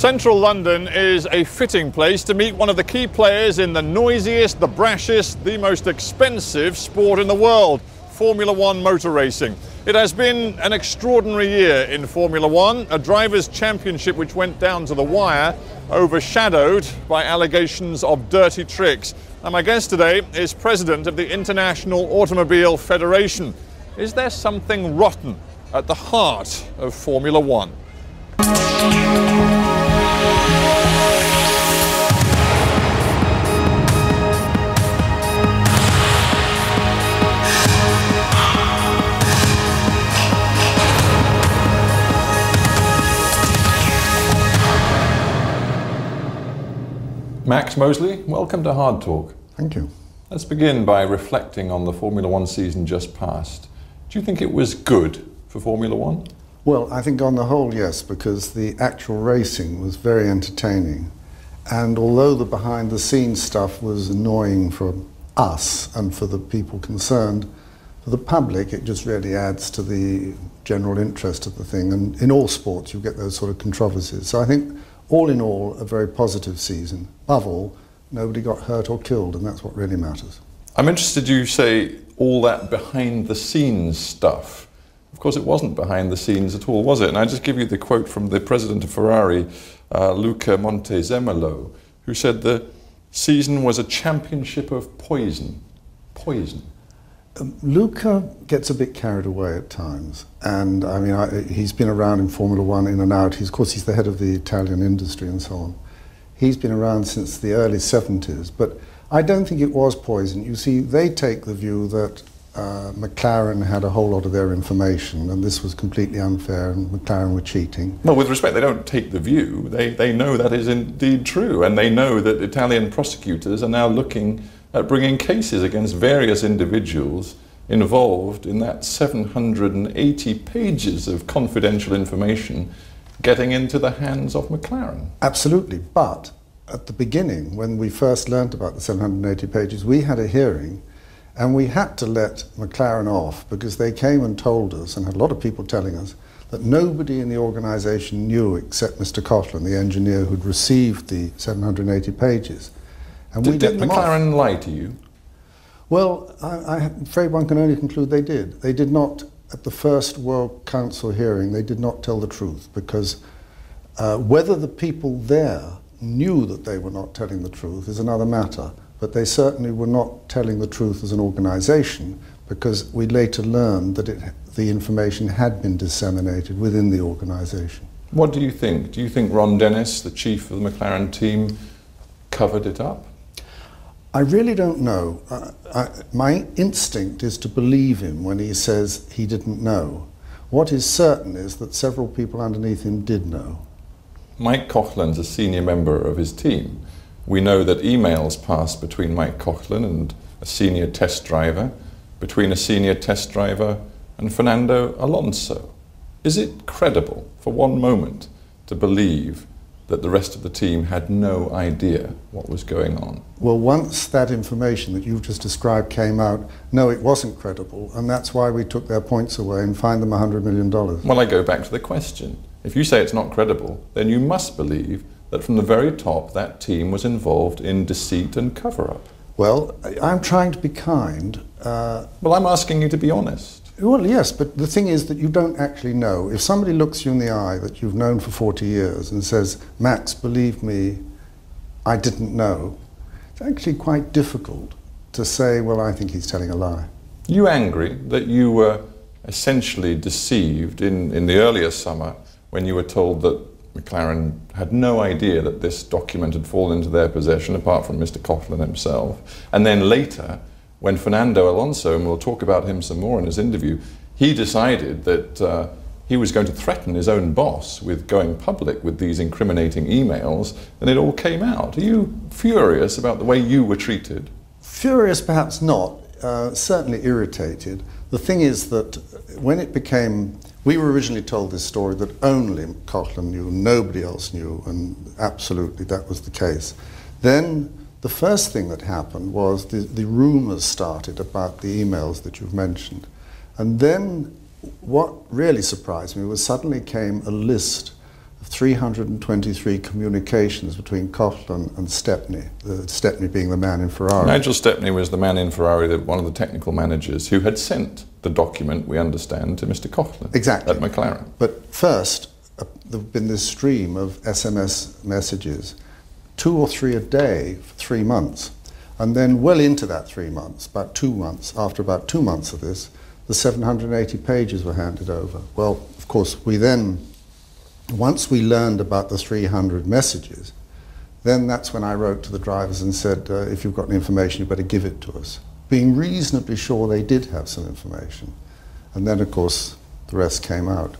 Central London is a fitting place to meet one of the key players in the noisiest, the brashest, the most expensive sport in the world, Formula One motor racing. It has been an extraordinary year in Formula One, a drivers' championship which went down to the wire, overshadowed by allegations of dirty tricks. And my guest today is president of the International Automobile Federation. Is there something rotten at the heart of Formula One? Max Mosley, welcome to Hardtalk. Thank you. Let's begin by reflecting on the Formula One season just past. Do you think it was good for Formula One? Well, I think on the whole, yes, because the actual racing was very entertaining. And although the behind-the-scenes stuff was annoying for us and for the people concerned, for the public it just really adds to the general interest of the thing. And in all sports you get those sort of controversies. So I think all in all, a very positive season. Above all, nobody got hurt or killed, and that's what really matters. I'm interested you say all that behind-the-scenes stuff. Of course, it wasn't behind the scenes at all, was it? And I just give you the quote from the president of Ferrari, Luca Montezemolo, who said the season was a championship of poison. Poison. Luca gets a bit carried away at times, and I mean, he's been around in Formula One in and out. Of course, he's the head of the Italian industry and so on. He's been around since the early 70s, but I don't think it was poison. You see, they take the view that McLaren had a whole lot of their information, and this was completely unfair, and McLaren were cheating. Well, with respect, they don't take the view. They know that is indeed true, and they know that Italian prosecutors are now looking at bringing cases against various individuals involved in that 780 pages of confidential information getting into the hands of McLaren. Absolutely, but at the beginning, when we first learned about the 780 pages, we had a hearing and we had to let McLaren off because they came and told us, and had a lot of people telling us, that nobody in the organisation knew except Mr. Coughlin, the engineer who'd received the 780 pages. And did McLaren lie to you? Well, I'm afraid one can only conclude they did. They did not, at the first World Council hearing, they did not tell the truth, because whether the people there knew that they were not telling the truth is another matter, but they certainly were not telling the truth as an organisation, because we later learned that the information had been disseminated within the organisation. What do you think? Do you think Ron Dennis, the chief of the McLaren team, covered it up? I really don't know. My instinct is to believe him when he says he didn't know. What is certain is that several people underneath him did know. Mike Coughlin's a senior member of his team. We know that emails passed between Mike Coughlin and a senior test driver, between a senior test driver and Fernando Alonso. Is it credible for one moment to believe that the rest of the team had no idea what was going on? Well, once that information that you've just described came out, no, it wasn't credible, and that's why we took their points away and fined them $100 million. Well, I go back to the question. If you say it's not credible, then you must believe that from the very top that team was involved in deceit and cover-up. Well, I'm trying to be kind. Well, I'm asking you to be honest. Well, yes, but the thing is that you don't actually know. If somebody looks you in the eye that you've known for 40 years and says, Max, believe me, I didn't know, it's actually quite difficult to say, well, I think he's telling a lie. You angry that you were essentially deceived in the earlier summer when you were told that McLaren had no idea that this document had fallen into their possession, apart from Mr. Coughlin himself, and then later, when Fernando Alonso, and we'll talk about him some more in his interview, he decided that he was going to threaten his own boss with going public with these incriminating emails, and it all came out. Are you furious about the way you were treated? Furious, perhaps not. Certainly irritated. The thing is that when it became... We were originally told this story that only Coughlin knew, nobody else knew, and absolutely that was the case. Then the first thing that happened was the rumours started about the emails that you've mentioned. And then what really surprised me was suddenly came a list 323 communications between Coughlin and Stepney, Stepney being the man in Ferrari. Nigel Stepney was the man in Ferrari, one of the technical managers, who had sent the document, we understand, to Mr. Coughlin Exactly. at McLaren. But first, there have been this stream of SMS messages, 2 or 3 a day for 3 months. And then well into that 3 months, about 2 months, after about 2 months of this, the 780 pages were handed over. Well, of course, we then, once we learned about the 300 messages, then that's when I wrote to the drivers and said, if you've got any information, you better give it to us, being reasonably sure they did have some information. And then, of course, the rest came out.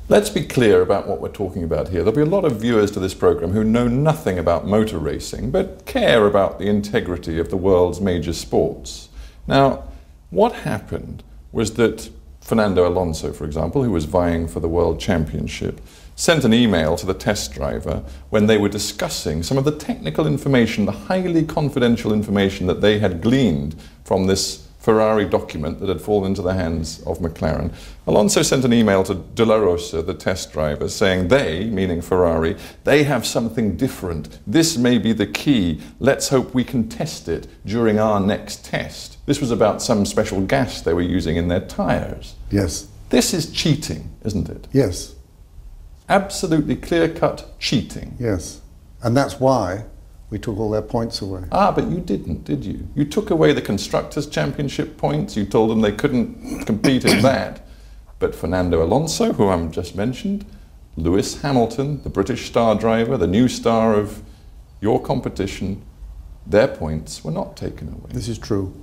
Let's be clear about what we're talking about here. There'll be a lot of viewers to this programme who know nothing about motor racing, but care about the integrity of the world's major sports. Now, what happened was that Fernando Alonso, for example, who was vying for the World Championship, sent an email to the test driver when they were discussing some of the technical information, the highly confidential information that they had gleaned from this Ferrari document that had fallen into the hands of McLaren. Alonso sent an email to De La Rosa, the test driver, saying they, meaning Ferrari, they have something different. This may be the key. Let's hope we can test it during our next test. This was about some special gas they were using in their tyres. Yes. This is cheating, isn't it? Yes. Absolutely clear-cut cheating. Yes. And that's why we took all their points away. Ah, but you didn't, did you? You took away the Constructors' Championship points. You told them they couldn't compete in that. But Fernando Alonso, who I've just mentioned, Lewis Hamilton, the British star driver, the new star of your competition, their points were not taken away. This is true.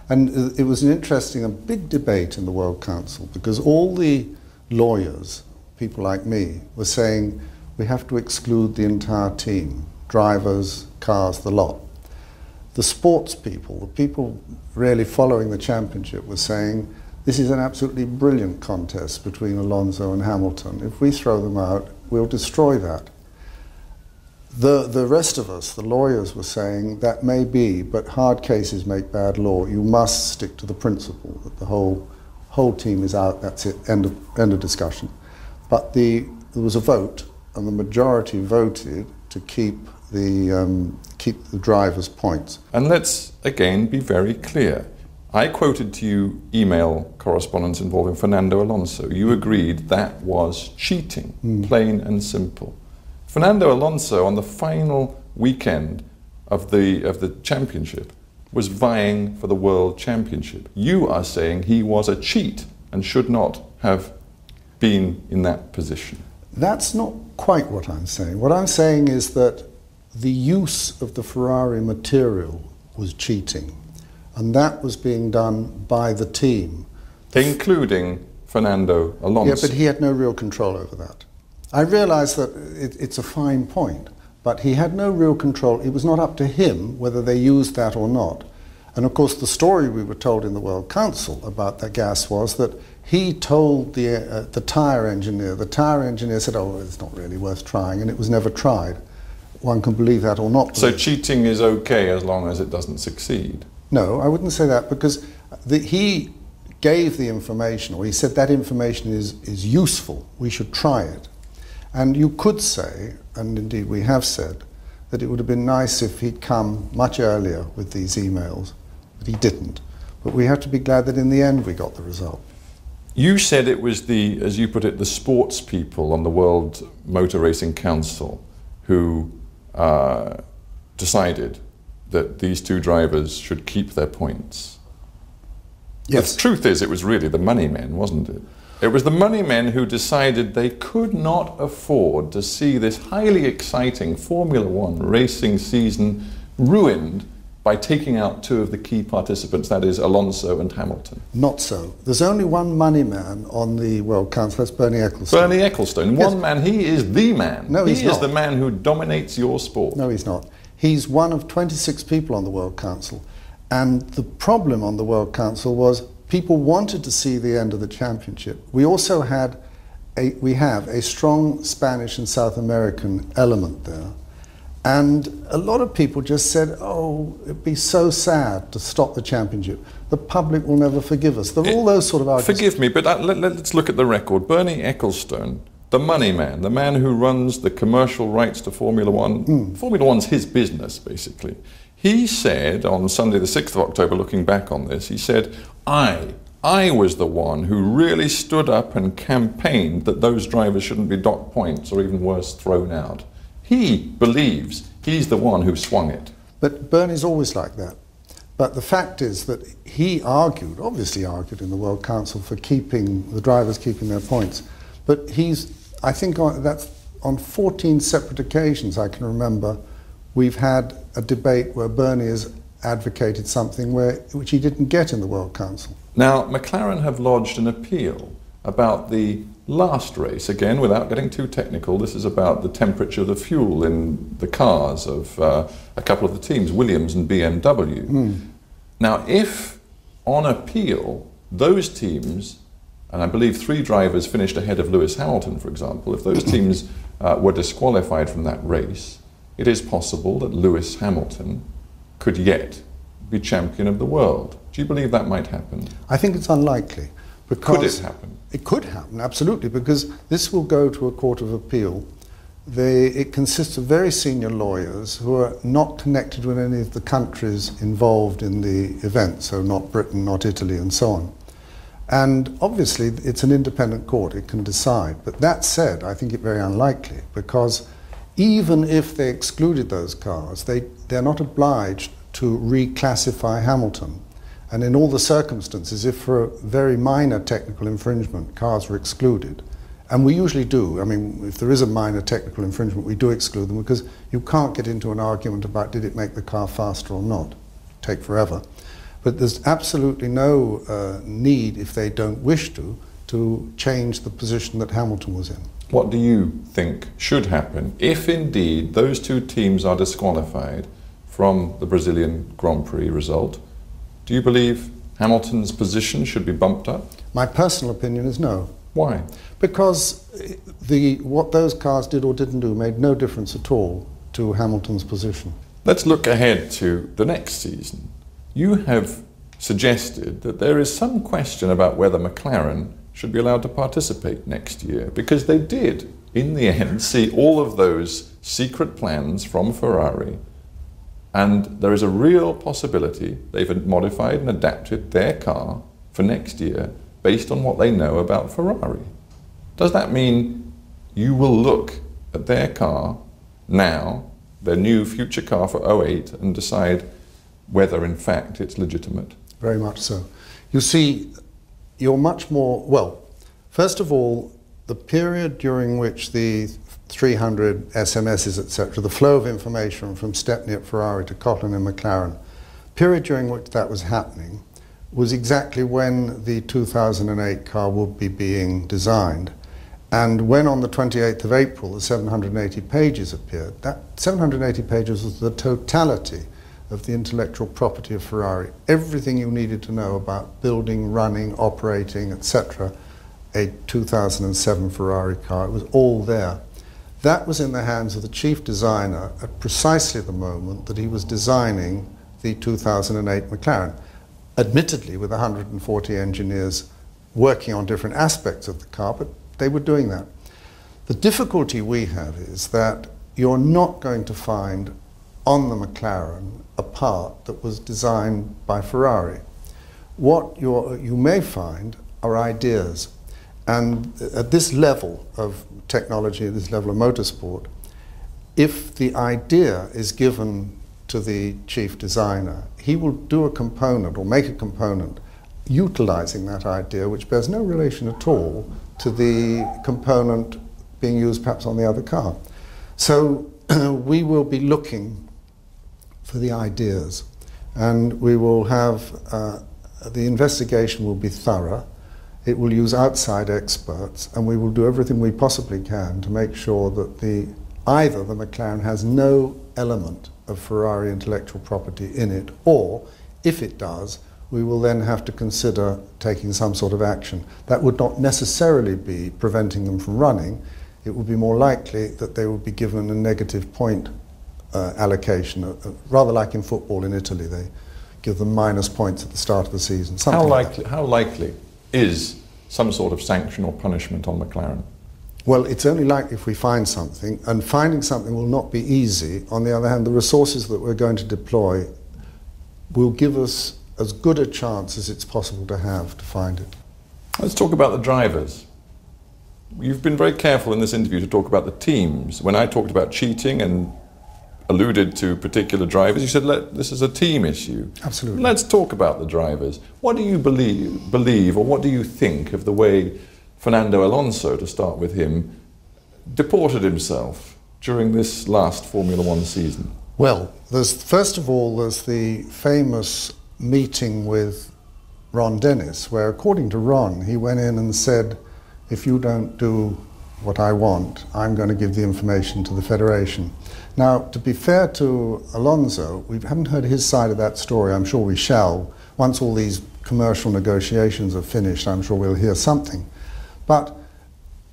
And it was an interesting and big debate in the World Council, because all the lawyers, people like me, were saying we have to exclude the entire team. Drivers, cars, the lot. The sports people, the people really following the championship, were saying this is an absolutely brilliant contest between Alonso and Hamilton. If we throw them out, we'll destroy that. The rest of us, the lawyers, were saying that may be, but hard cases make bad law. You must stick to the principle that the whole team is out. That's it. End of discussion. But there was a vote, and the majority voted to keep the drivers' points. And let's again be very clear. I quoted to you email correspondence involving Fernando Alonso. You agreed that was cheating, plain and simple. Fernando Alonso, on the final weekend of the championship, was vying for the World Championship. You are saying he was a cheat and should not have been in that position. That's not quite what I'm saying. What I'm saying is that the use of the Ferrari material was cheating, and that was being done by the team. Including Fernando Alonso. Yeah, but he had no real control over that. I realise that it's a fine point, but he had no real control. It was not up to him whether they used that or not. And of course the story we were told in the World Council about that gas was that he told the tyre engineer. The tyre engineer said, oh, it's not really worth trying, and it was never tried. One can believe that or not. So cheating is okay as long as it doesn't succeed? No, I wouldn't say that, because he gave the information, or he said that information is useful, we should try it. And you could say, and indeed we have said, that it would have been nice if he'd come much earlier with these emails, but he didn't. But we have to be glad that in the end we got the result. You said it was the, as you put it, the sports people on the World Motor Racing Council who decided that these two drivers should keep their points. Yes. The truth is, it was really the money men, wasn't it? It was the money men who decided they could not afford to see this highly exciting Formula One racing season ruined by taking out two of the key participants, that is Alonso and Hamilton. Not so. There's only one money man on the World Council, that's Bernie Ecclestone. Bernie Ecclestone, Yes. one man, he is the man. No, he's He is not. the man who dominates your sport. No, he's not. He's one of 26 people on the World Council. And the problem on the World Council was people wanted to see the end of the championship. We also have a strong Spanish and South American element there. And a lot of people just said, oh, it'd be so sad to stop the championship. The public will never forgive us. There are all those sort of arguments. Forgive me, but let's look at the record. Bernie Ecclestone the money man, the man who runs the commercial rights to Formula One. Formula One's his business, basically. He said on Sunday the 6th of October, looking back on this, he said, I was the one who really stood up and campaigned that those drivers shouldn't be docked points or even worse, thrown out. He believes he's the one who swung it. But Bernie's always like that. But the fact is that he argued, obviously argued in the World Council for keeping, the drivers keeping their points. But I think that's on 14 separate occasions I can remember, we've had a debate where Bernie has advocated something which he didn't get in the World Council. Now, McLaren have lodged an appeal about the last race. Again, without getting too technical, this is about the temperature of the fuel in the cars of a couple of the teams, Williams and BMW. Now, if on appeal, those teams, and I believe 3 drivers finished ahead of Lewis Hamilton, for example, if those teams were disqualified from that race, it is possible that Lewis Hamilton could yet be champion of the world. Do you believe that might happen? I think it's unlikely. Because could it happen? It could happen, absolutely, because this will go to a court of appeal. It consists of very senior lawyers who are not connected with any of the countries involved in the event, so not Britain, not Italy, and so on. And obviously, it's an independent court, it can decide. But that said, I think it very unlikely, because even if they excluded those cars, they're not obliged to reclassify Hamilton. And in all the circumstances, if for a very minor technical infringement, cars were excluded, and we usually do, I mean, if there is a minor technical infringement, we do exclude them, because you can't get into an argument about did it make the car faster or not. Take forever. But there's absolutely no need, if they don't wish to change the position that Hamilton was in. What do you think should happen if indeed those 2 teams are disqualified from the Brazilian Grand Prix result? Do you believe Hamilton's position should be bumped up? My personal opinion is no. Why? Because what those cars did or didn't do made no difference at all to Hamilton's position. Let's look ahead to the next season. You have suggested that there is some question about whether McLaren should be allowed to participate next year, because they did, in the end, see all of those secret plans from Ferrari, and there is a real possibility they've modified and adapted their car for next year based on what they know about Ferrari. Does that mean you will look at their car now, their new future car for 08, and decide whether in fact it's legitimate? Very much so. You see, you're much more, well, first of all, the period during which the 300 SMSs, etc., the flow of information from Stepney at Ferrari to Cotton and McLaren, period during which that was happening was exactly when the 2008 car would be being designed. And when on the 28th of April the 780 pages appeared, that 780 pages was the totality of the intellectual property of Ferrari. Everything you needed to know about building, running, operating, etc., a 2007 Ferrari car, it was all there. That was in the hands of the chief designer at precisely the moment that he was designing the 2008 McLaren, admittedly with 140 engineers working on different aspects of the car, but they were doing that. The difficulty we have is that you're not going to find on the McLaren a part that was designed by Ferrari. What you may find are ideas. And at this level of technology, at this level of motorsport, if the idea is given to the chief designer, he will do a component or make a component utilizing that idea, which bears no relation at all to the component being used perhaps on the other car. So we will be looking for the ideas, and we will have, the investigation will be thorough. It will use outside experts, and we will do everything we possibly can to make sure that either the McLaren has no element of Ferrari intellectual property in it, or if it does, we will then have to consider taking some sort of action. That would not necessarily be preventing them from running. It would be more likely that they would be given a negative point allocation, rather like in football in Italy. They give them minus points at the start of the season. How likely is some sort of sanction or punishment on McLaren? Well, it's only likely if we find something, and finding something will not be easy. On the other hand, the resources that we're going to deploy will give us as good a chance as it's possible to have to find it. Let's talk about the drivers. You've been very careful in this interview to talk about the teams. When I talked about cheating and alluded to particular drivers, you said this is a team issue. Absolutely. Let's talk about the drivers. What do you believe, or what do you think of the way Fernando Alonso, to start with him, deported himself during this last Formula One season? Well, first of all, there's the famous meeting with Ron Dennis, where, according to Ron, he went in and said, if you don't do what I want, I'm going to give the information to the Federation. Now, to be fair to Alonso, we haven't heard his side of that story. I'm sure we shall. Once all these commercial negotiations are finished, I'm sure we'll hear something. But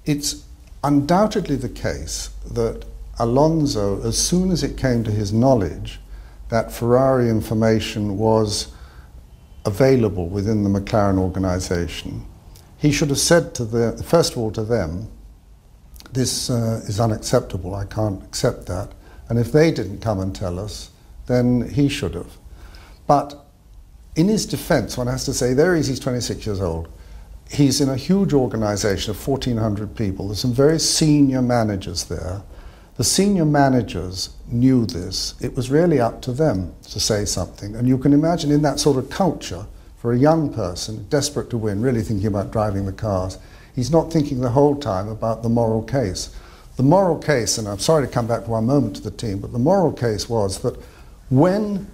it's undoubtedly the case that Alonso, as soon as it came to his knowledge that Ferrari information was available within the McLaren organization, he should have said to first of all to them, this is unacceptable, I can't accept that. And if they didn't come and tell us, then he should have. But in his defense, one has to say, there he is, he's 26 years old. He's in a huge organization of 1,400 people. There's some very senior managers there. The senior managers knew this. It was really up to them to say something. And you can imagine in that sort of culture, for a young person, desperate to win, really thinking about driving the cars, he's not thinking the whole time about the moral case. The moral case, and I'm sorry to come back for one moment to the team, but the moral case was that when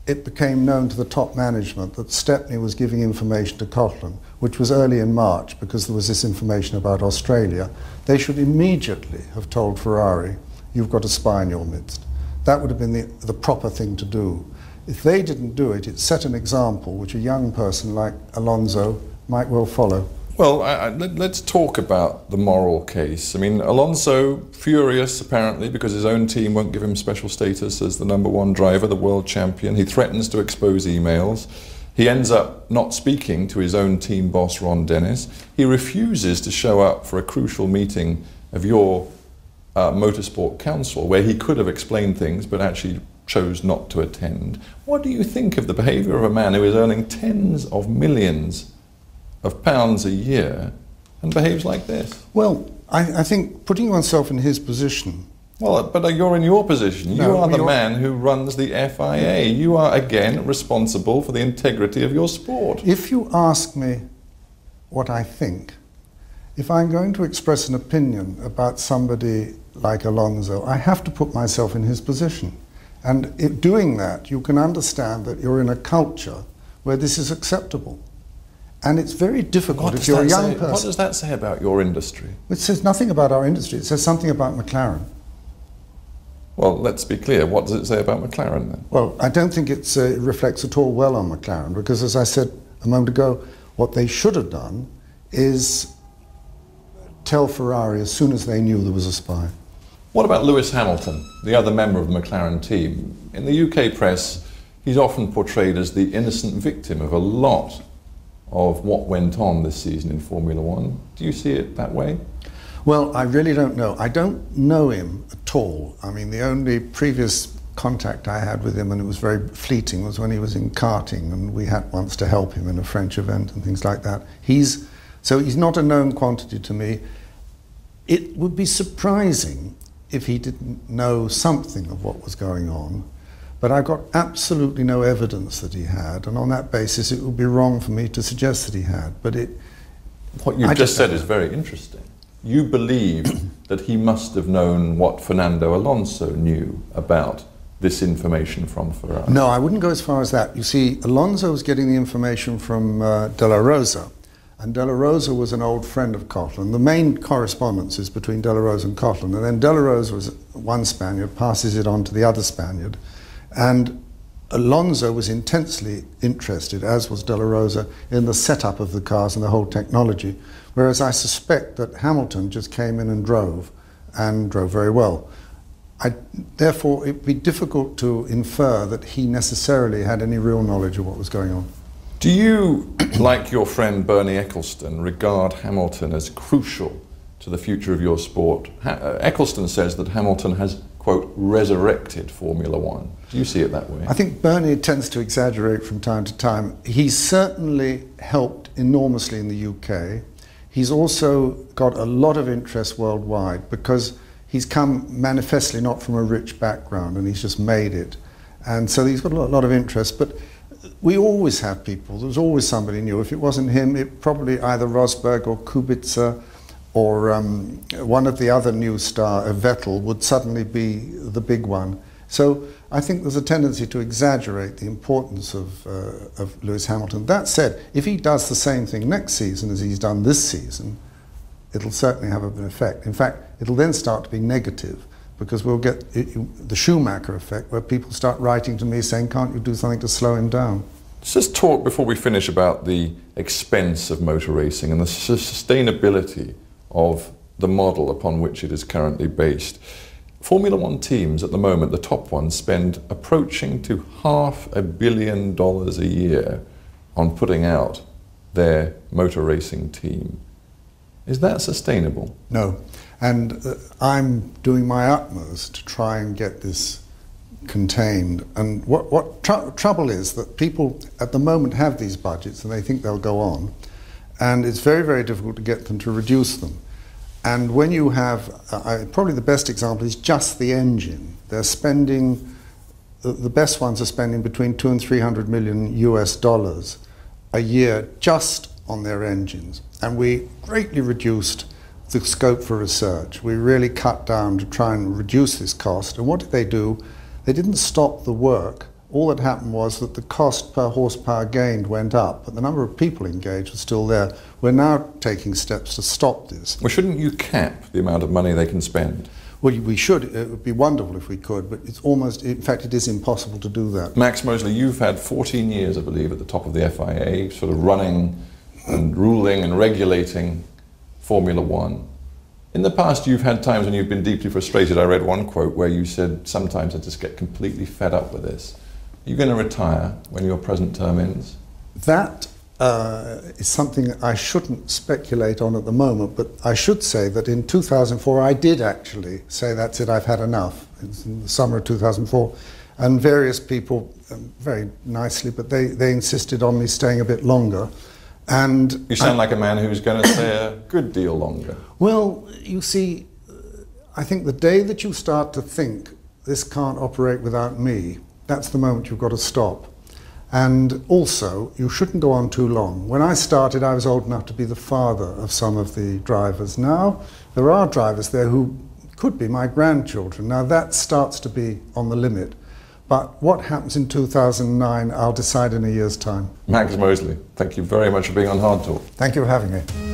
it became known to the top management that Stepney was giving information to Cotland, which was early in March because there was this information about Australia, they should immediately have told Ferrari, you've got a spy in your midst. That would have been the proper thing to do. If they didn't do it, it set an example which a young person like Alonso might well follow. Well, let's talk about the moral case. I mean, Alonso, furious apparently because his own team won't give him special status as the #1 driver, the world champion. He threatens to expose emails. He ends up not speaking to his own team boss, Ron Dennis. He refuses to show up for a crucial meeting of your Motorsport Council, where he could have explained things but actually chose not to attend. What do you think of the behaviour of a man who is earning tens of millions of pounds a year and behaves like this? Well, I think putting oneself in his position. Well, but you're in your position. No, you are the man who runs the FIA. You are, again, responsible for the integrity of your sport. If you ask me what I think, if I'm going to express an opinion about somebody like Alonso, I have to put myself in his position. And doing that, you can understand that you're in a culture where this is acceptable. And it's very difficult if you're a young person. What does that say about your industry? It says nothing about our industry. It says something about McLaren. Well, let's be clear. What does it say about McLaren then? Well, I don't think it reflects at all well on McLaren, because as I said a moment ago, what they should have done is tell Ferrari as soon as they knew there was a spy. What about Lewis Hamilton, the other member of the McLaren team? In the UK press, he's often portrayed as the innocent victim of a lot of what went on this season in Formula One. Do you see it that way? Well, I really don't know. I don't know him at all. I mean, the only previous contact I had with him, and it was very fleeting, was when he was in karting, and we had once to help him in a French event and things like that. So he's not a known quantity to me. It would be surprising if he didn't know something of what was going on. But I got absolutely no evidence that he had, and on that basis it would be wrong for me to suggest that he had. But what you've just said is very interesting. You believe that he must have known what Fernando Alonso knew about this information from Ferrari. No, I wouldn't go as far as that. You see, Alonso was getting the information from De La Rosa, and De La Rosa was an old friend of Cotland. The main correspondence is between De La Rosa and Cotland, and then De La Rosa was one Spaniard, passes it on to the other Spaniard. And Alonso was intensely interested, as was De La Rosa, in the setup of the cars and the whole technology, whereas I suspect that Hamilton just came in and drove very well. Therefore, it would be difficult to infer that he necessarily had any real knowledge of what was going on. Do you, like your friend Bernie Ecclestone, regard Hamilton as crucial to the future of your sport? Eccleston says that Hamilton has, quote, resurrected Formula One. Do you see it that way? I think Bernie tends to exaggerate from time to time. He's certainly helped enormously in the UK. He's also got a lot of interest worldwide because he's come manifestly not from a rich background and he's just made it. And so he's got a lot of interest. But we always have people. There's always somebody new. If it wasn't him, it probably either Rosberg or Kubica or one of the other new star, Vettel, would suddenly be the big one. So I think there's a tendency to exaggerate the importance of Lewis Hamilton. That said, if he does the same thing next season as he's done this season, it'll certainly have an effect. In fact, it'll then start to be negative because we'll get the Schumacher effect where people start writing to me saying, can't you do something to slow him down? Let's just talk before we finish about the expense of motor racing and the sustainability of the model upon which it is currently based. Formula One teams at the moment, the top ones, spend approaching to $500 million a year on putting out their motor racing team. Is that sustainable? No. And I'm doing my utmost to try and get this contained. And what trouble is that people at the moment have these budgets and they think they'll go on. And it's very, very difficult to get them to reduce them. And when you have, probably the best example is just the engine. They're spending, the best ones are spending between 200 and 300 million US dollars a year just on their engines. And we greatly reduced the scope for research. We really cut down to try and reduce this cost. And what did they do? They didn't stop the work. All that happened was that the cost per horsepower gained went up, but the number of people engaged was still there. We're now taking steps to stop this. Well, shouldn't you cap the amount of money they can spend? Well, we should. It would be wonderful if we could, but it's almost, in fact, it is impossible to do that. Max Mosley, you've had 14 years, I believe, at the top of the FIA, sort of running and ruling and regulating Formula One. In the past, you've had times when you've been deeply frustrated. I read one quote where you said, sometimes I just get completely fed up with this. Are you going to retire when your present term ends? That is something I shouldn't speculate on at the moment, but I should say that in 2004 I did actually say, that's it, I've had enough. It's in the summer of 2004. And various people, very nicely, but they insisted on me staying a bit longer. And you sound like a man who's going to stay a good deal longer. Well, you see, I think the day that you start to think, this can't operate without me, that's the moment you've got to stop. And also, you shouldn't go on too long. When I started, I was old enough to be the father of some of the drivers. Now, there are drivers there who could be my grandchildren. Now, that starts to be on the limit. But what happens in 2009, I'll decide in a year's time. Max Mosley, thank you very much for being on Hardtalk. Thank you for having me.